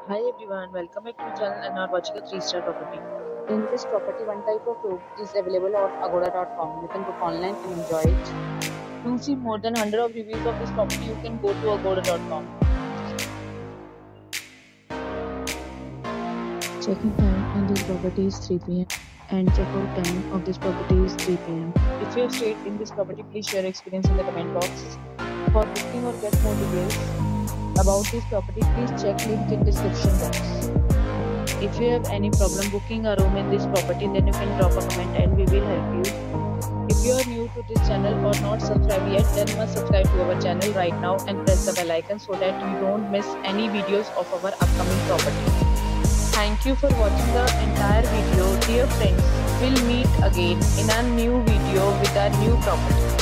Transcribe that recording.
Hi everyone, welcome back to my channel and are watching a 3-star property. In this property, one type of room is available on agoda.com. You can book online and enjoy it. To see more than 100 of reviews of this property, you can go to agoda.com. Check-in time on this property is 3 p.m. and check-out time of this property is 3 p.m. If you have stayed in this property, please share your experience in the comment box. For booking or get more details about this property, please check link in description box. If you have any problem booking a room in this property, then you can drop a comment and we will help you. If you are new to this channel or not subscribed yet, then must subscribe to our channel right now and press the bell icon so that you don't miss any videos of our upcoming property. Thank you for watching the entire video. Dear friends, we'll meet again in a new video with a new property.